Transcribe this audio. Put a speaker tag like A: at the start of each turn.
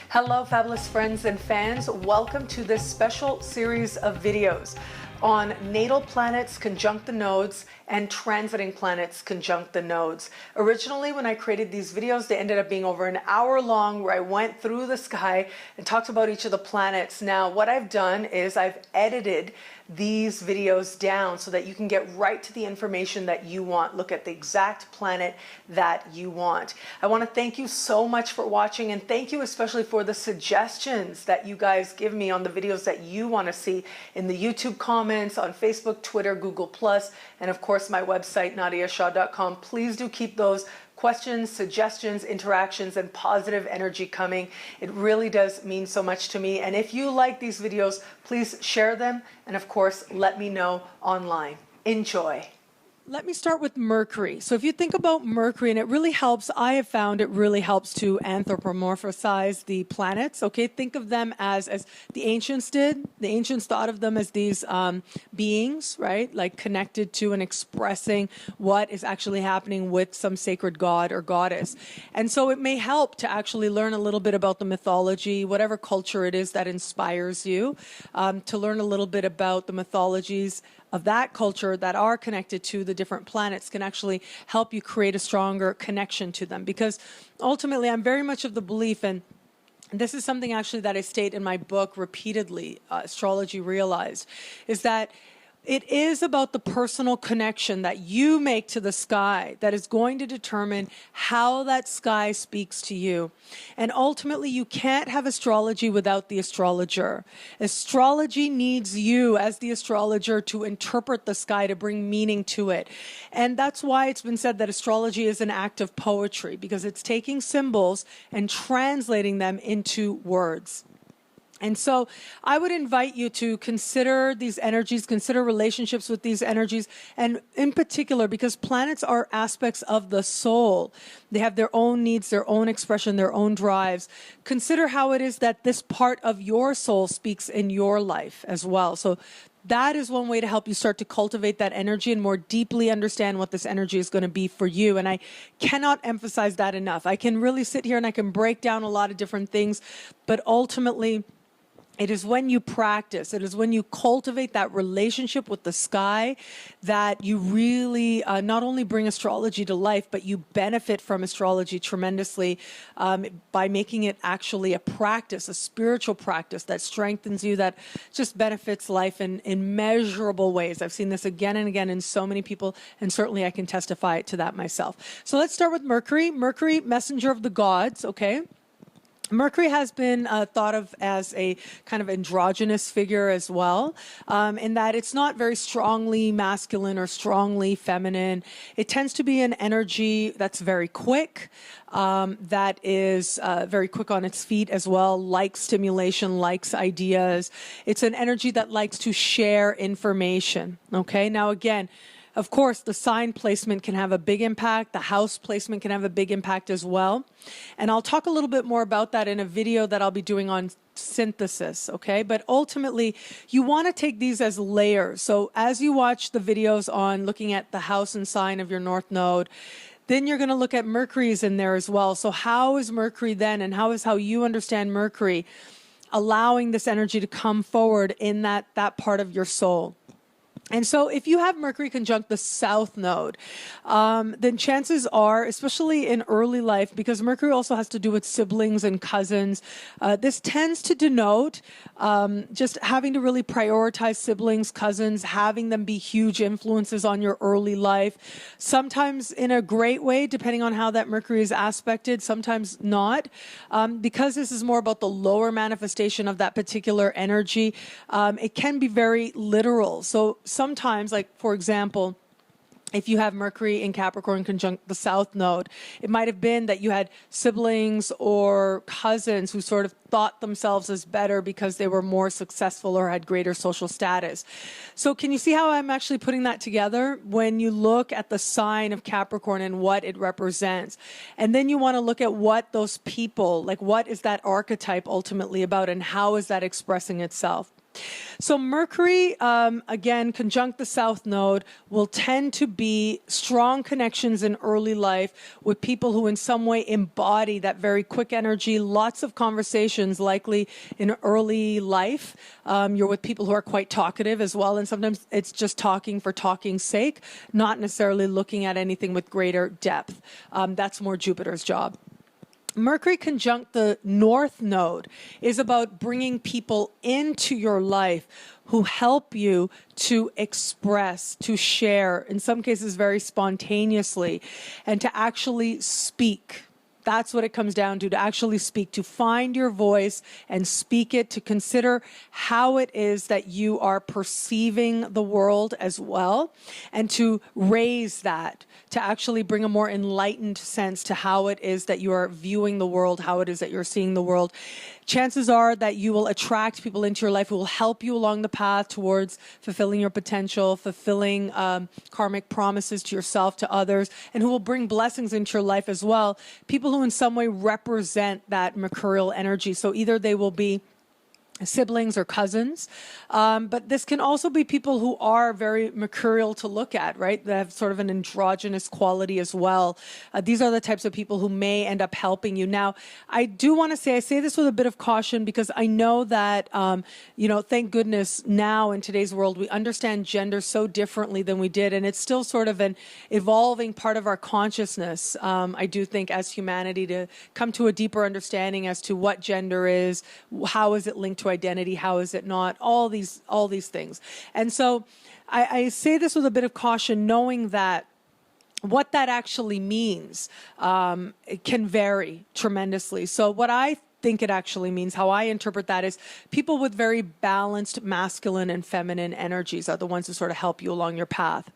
A: Hello, fabulous friends and fans. Welcome to this special series of videos on natal planets conjunct the nodes and transiting planets conjunct the nodes. Originally, when I created these videos, they ended up being over an hour long where I went through the sky and talked about each of the planets. Now, what I've done is I've edited these videos down so that you can get right to the information that you want. Look at the exact planet that you want. I want to thank you so much for watching, and thank you especially for the suggestions that you guys give me on the videos that you want to see in the YouTube comments, on Facebook, Twitter, Google+, and of course my website, nadiyashah.com. Please do keep those questions, suggestions, interactions, and positive energy coming. It really does mean so much to me. And if you like these videos, please share them. And of course, let me know online. Enjoy. Let me start with Mercury. So if you think about Mercury, and it really helps, I have found it really helps to anthropomorphize the planets, okay? Think of them as the ancients did. The ancients thought of them as these beings, right? Like connected to and expressing what is actually happening with some sacred god or goddess. And so it may help to actually learn a little bit about the mythology, whatever culture it is that inspires you, to learn a little bit about the mythologies of that culture that are connected to the different planets can actually help you create a stronger connection to them. Because ultimately, I'm very much of the belief, and this is something actually that I state in my book repeatedly, Astrology Realized, is that it is about the personal connection that you make to the sky that is going to determine how that sky speaks to you. And ultimately, you can't have astrology without the astrologer. Astrology needs you as the astrologer to interpret the sky, to bring meaning to it. And that's why it's been said that astrology is an act of poetry, because it's taking symbols and translating them into words. And so I would invite you to consider these energies, consider relationships with these energies, and in particular, because planets are aspects of the soul. They have their own needs, their own expression, their own drives. Consider how it is that this part of your soul speaks in your life as well. So that is one way to help you start to cultivate that energy and more deeply understand what this energy is going to be for you. And I cannot emphasize that enough. I can really sit here and I can break down a lot of different things, but ultimately, it is when you practice, it is when you cultivate that relationship with the sky that you really not only bring astrology to life, but you benefit from astrology tremendously by making it actually a practice, a spiritual practice that strengthens you, that just benefits life in immeasurable ways. I've seen this again and again in so many people, and certainly I can testify to that myself. So let's start with Mercury. Mercury, messenger of the gods, okay? Mercury has been thought of as a kind of androgynous figure as well, in that it's not very strongly masculine or strongly feminine. It tends to be an energy that's very quick, that is very quick on its feet as well, likes stimulation, likes ideas. It's an energy that likes to share information, okay? Now, again, of course, the sign placement can have a big impact. The house placement can have a big impact as well. And I'll talk a little bit more about that in a video that I'll be doing on synthesis, okay? But ultimately, you want to take these as layers. So as you watch the videos on looking at the house and sign of your North Node, then you're going to look at Mercury's in there as well. So how is Mercury then, and how you understand Mercury allowing this energy to come forward in that part of your soul? And so if you have Mercury conjunct the South Node, then chances are, especially in early life, because Mercury also has to do with siblings and cousins, this tends to denote just having to really prioritize siblings, cousins, having them be huge influences on your early life, sometimes in a great way, depending on how that Mercury is aspected, sometimes not. Because this is more about the lower manifestation of that particular energy, it can be very literal. So sometimes, like, for example, if you have Mercury in Capricorn conjunct the South Node, it might have been that you had siblings or cousins who sort of thought themselves as better because they were more successful or had greater social status. So can you see how I'm actually putting that together? When you look at the sign of Capricorn and what it represents, and then you want to look at what those people, like what is that archetype ultimately about and how is that expressing itself? So Mercury, again, conjunct the South Node, will tend to be strong connections in early life with people who in some way embody that very quick energy, lots of conversations likely in early life. You're with people who are quite talkative as well, and sometimes it's just talking for talking's sake, not necessarily looking at anything with greater depth. That's more Jupiter's job. Mercury conjunct the North Node is about bringing people into your life who help you to express, to share, in some cases very spontaneously, and to actually speak. That's what it comes down to actually speak, to find your voice and speak it, to consider how it is that you are perceiving the world as well, and to raise that, to actually bring a more enlightened sense to how it is that you are viewing the world, how it is that you're seeing the world. Chances are that you will attract people into your life who will help you along the path towards fulfilling your potential, fulfilling karmic promises to yourself, to others, and who will bring blessings into your life as well. People who in some way represent that mercurial energy. So either they will be siblings or cousins, but this can also be people who are very mercurial to look at, right? They have sort of an androgynous quality as well. These are the types of people who may end up helping you. Now, I do want to say, I say this with a bit of caution because I know that, thank goodness now in today's world, we understand gender so differently than we did, and it's still sort of an evolving part of our consciousness, I do think, as humanity, to come to a deeper understanding as to what gender is, how is it linked to identity, how is it not, all these things. And so I say this with a bit of caution, knowing that what that actually means it can vary tremendously. So what I think it actually means, how I interpret that, is people with very balanced masculine and feminine energies are the ones who sort of help you along your path.